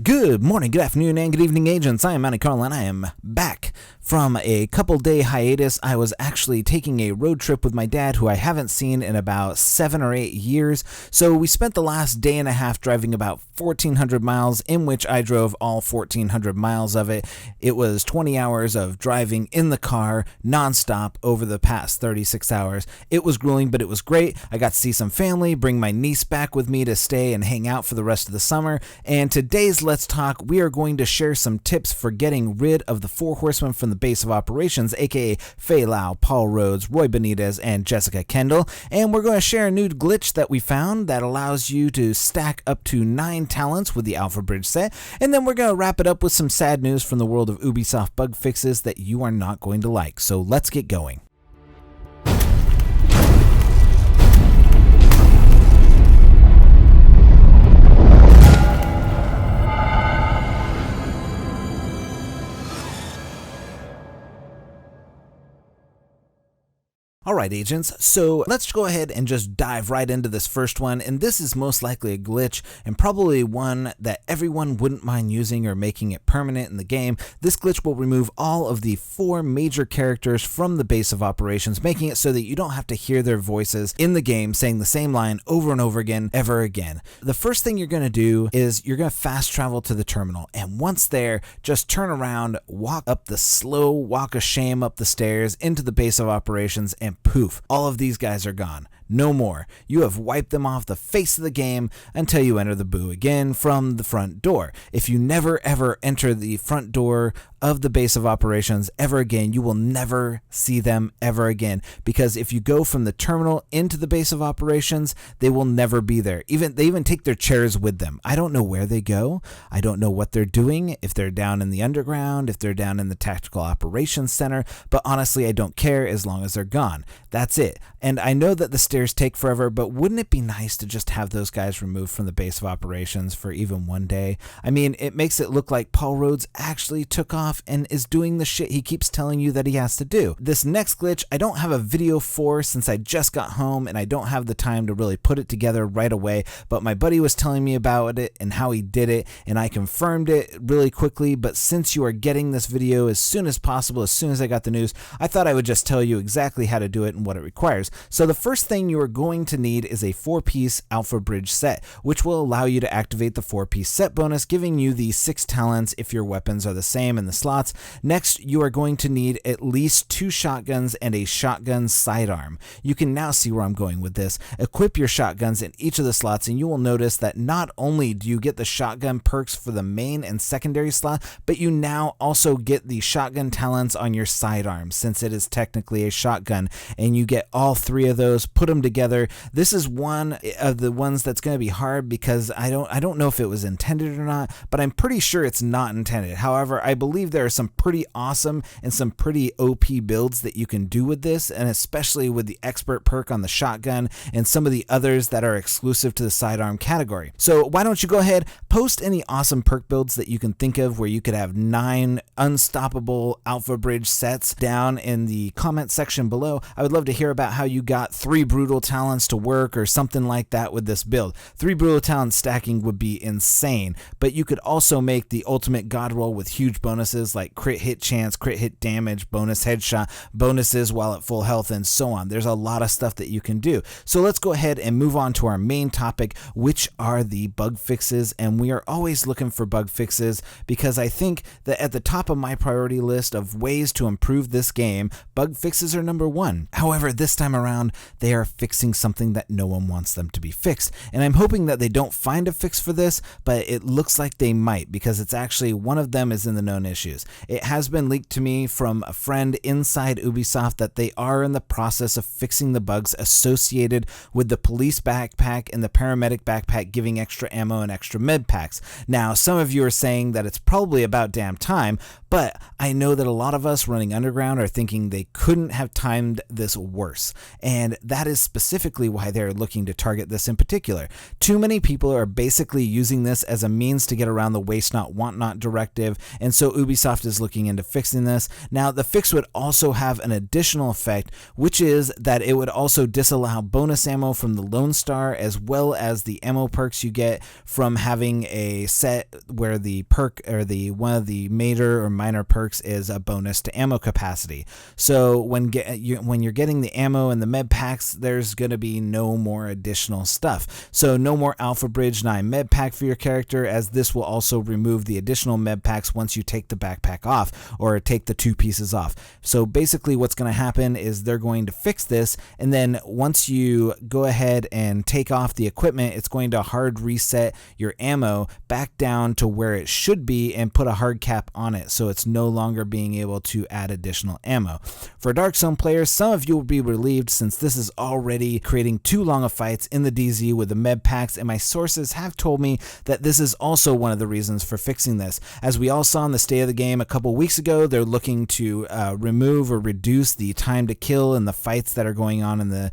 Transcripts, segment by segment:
Good morning, good afternoon, and good evening, agents. I am Monte Carlo, and I am back from a couple-day hiatus. I was actually taking a road trip with my dad, who I haven't seen in about 7 or 8 years. So we spent the last day and a half driving about 1,400 miles, in which I drove all 1,400 miles of it. It was 20 hours of driving in the car nonstop over the past 36 hours. It was grueling, but it was great. I got to see some family, bring my niece back with me to stay and hang out for the rest of the summer. And today's Let's Talk, we are going to share some tips for getting rid of the 4 horsemen from the base of operations, aka Fei Lau, Paul Rhodes, Roy Benitez, and Jessica Kendall. And we're going to share a new glitch that we found that allows you to stack up to 9 talents with the Alpha Bridge set. And then we're going to wrap it up with some sad news from the world of Ubisoft bug fixes that you are not going to like. So let's get going. Alright, agents, so let's go ahead and just dive right into this first one, and this is most likely a glitch and probably one that everyone wouldn't mind using or making it permanent in the game. This glitch will remove all of the 4 major characters from the base of operations, making it so that you don't have to hear their voices in the game saying the same line over and over again, ever again. The first thing you're going to do is you're going to fast travel to the terminal, and once there, just turn around, walk up the slow walk of shame up the stairs into the base of operations, and poof, all of these guys are gone. No more. You have wiped them off the face of the game until you enter the boo again from the front door. If you never ever enter the front door of the base of operations ever again, you will never see them ever again, because if you go from the terminal into the base of operations, they will never be there. They even take their chairs with them. I don't know where they go. I don't know what they're doing, if they're down in the underground, if they're down in the tactical operations center, but honestly, I don't care as long as they're gone. That's it. And I know that the stairs take forever, but wouldn't it be nice to just have those guys removed from the base of operations for even one day? I mean, it makes it look like Paul Rhodes actually took off and is doing the shit he keeps telling you that he has to do. This next glitch, I don't have a video for since I just got home and I don't have the time to really put it together right away, but my buddy was telling me about it and how he did it, and I confirmed it really quickly. But since you are getting this video as soon as possible, as soon as I got the news, I thought I would just tell you exactly how to do it and what it requires. So the first thing you are going to need is a 4-piece Alpha Bridge set, which will allow you to activate the 4-piece set bonus, giving you the 6 talents if your weapons are the same in the slots. Next, you are going to need at least 2 shotguns and a shotgun sidearm. You can now see where I'm going with this. Equip your shotguns in each of the slots, and you will notice that not only do you get the shotgun perks for the main and secondary slot, but you now also get the shotgun talents on your sidearm, since it is technically a shotgun, and you get all 3 of those, put them together. This is one of the ones that's going to be hard because I don't know if it was intended or not, but I'm pretty sure it's not intended. However, I believe there are some pretty awesome and some pretty OP builds that you can do with this, and especially with the expert perk on the shotgun and some of the others that are exclusive to the sidearm category. So why don't you go ahead, post any awesome perk builds that you can think of where you could have 9 unstoppable Alpha Bridge sets down in the comment section below. I would love to hear about how you got 3 brutal talents to work or something like that with this build. 3 brutal talent stacking would be insane, but you could also make the ultimate god roll with huge bonuses like crit hit chance, crit hit damage, bonus headshot, bonuses while at full health, and so on. There's a lot of stuff that you can do. So let's go ahead and move on to our main topic, which are the bug fixes. And we are always looking for bug fixes because I think that at the top of my priority list of ways to improve this game, bug fixes are number 1. However, this time around, they are fixing something that no one wants them to be fixed. And I'm hoping that they don't find a fix for this, but it looks like they might, because it's actually one of them is in the known issues. It has been leaked to me from a friend inside Ubisoft that they are in the process of fixing the bugs associated with the police backpack and the paramedic backpack giving extra ammo and extra med packs. Now, some of you are saying that it's probably about damn time, but I know that a lot of us running underground are thinking they couldn't have timed this worse, and that is specifically why they're looking to target this in particular. Too many people are basically using this as a means to get around the waste not want not directive, and so Ubisoft is looking into fixing this. Now, the fix would also have an additional effect, which is that it would also disallow bonus ammo from the Lone Star, as well as the ammo perks you get from having a set where the perk or one of the major or minor perks is a bonus to ammo capacity. So when you're getting the ammo and the med packs, there's going to be no more additional stuff. So no more Alpha Bridge 9 med pack for your character, as this will also remove the additional med packs once you take the backpack off or take the 2 pieces off. So basically what's going to happen is they're going to fix this, and then once you go ahead and take off the equipment, it's going to hard reset your ammo back down to where it should be and put a hard cap on it, so it's no longer being able to add additional ammo. For Dark Zone players, some of you will be relieved since this is already creating too long of fights in the DZ with the med packs, and my sources have told me that this is also one of the reasons for fixing this. As we all saw in the State of the Game a couple weeks ago, they're looking to remove or reduce the time to kill in the fights that are going on in the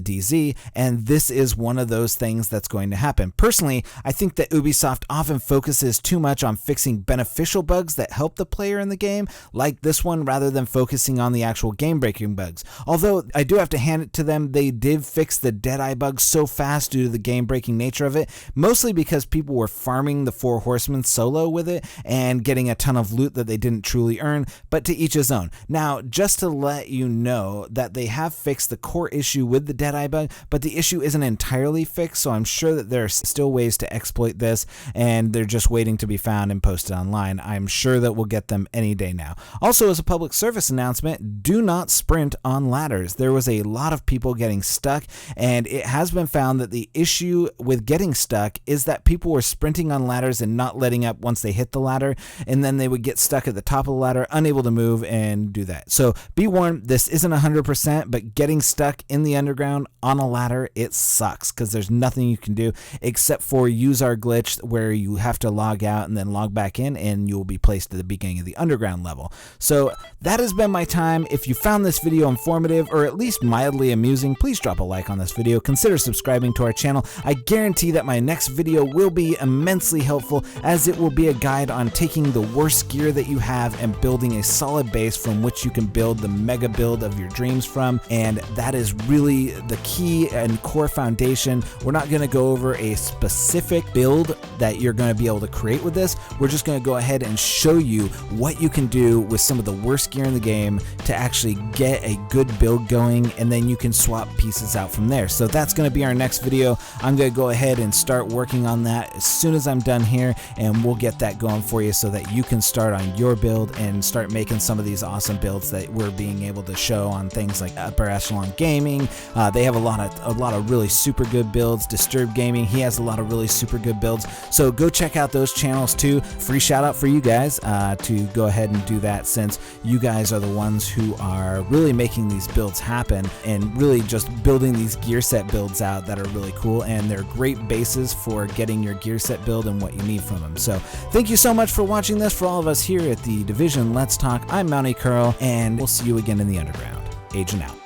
DZ, and this is one of those things that's going to happen. Personally, I think that Ubisoft often focuses too much on fixing beneficial bugs that help the player in the game, like this one, rather than focusing on the actual game-breaking bugs. Although I do have to hand it to them, they did fix the Deadeye bug so fast due to the game-breaking nature of it, mostly because people were farming the 4 Horsemen solo with it and getting a ton of loot that they didn't truly earn, but to each his own. Now, just to let you know that they have fixed the core issue with the Deadeye bug, but the issue isn't entirely fixed, so I'm sure that there are still ways to exploit this, and they're just waiting to be found and posted online. I'm sure that we'll get them any day now. Also, as a public service announcement, do not sprint on ladders. There was a lot of people getting stuck, and it has been found that the issue with getting stuck is that people were sprinting on ladders and not letting up once they hit the ladder, and then they would get stuck at the top of the ladder, unable to move and do that. So be warned, this isn't 100%, but getting stuck in the underground on a ladder, it sucks because there's nothing you can do except for use our glitch where you have to log out and then log back in, and you will be placed at the beginning of the underground level. So that has been my time. If you found this video informative or at least mildly amusing, please drop a like on this video. Consider subscribing to our channel. I guarantee that my next video will be immensely helpful, as it will be a guide on taking the worst gear that you have and building a solid base from which you can build the mega build of your dreams from, and that is really the key and core foundation. We're not going to go over a specific build that you're going to be able to create with this. We're just going to go ahead and show you what you can do with some of the worst gear in the game to actually get a good build going, and then you can swap pieces out from there. So that's going to be our next video. I'm going to go ahead and start working on that as soon as I'm done here, and we'll get that going for you so that you can start on your build and start making some of these awesome builds that we're being able to show on things like Upper Echelon Gaming. They have a lot of really super good builds. Disturbed Gaming, he has a lot of really super good builds. So go check out those channels too. Free shout out for you guys to go ahead and do that, since you guys are the ones who are really making these builds happen and really just building these gear set builds out that are really cool, and they're great bases for getting your gear set build and what you need from them. So thank you so much for watching this. For all of us here at the Division Let's Talk, I'm Mountie Curl, and we'll see you again in the underground. Agent out.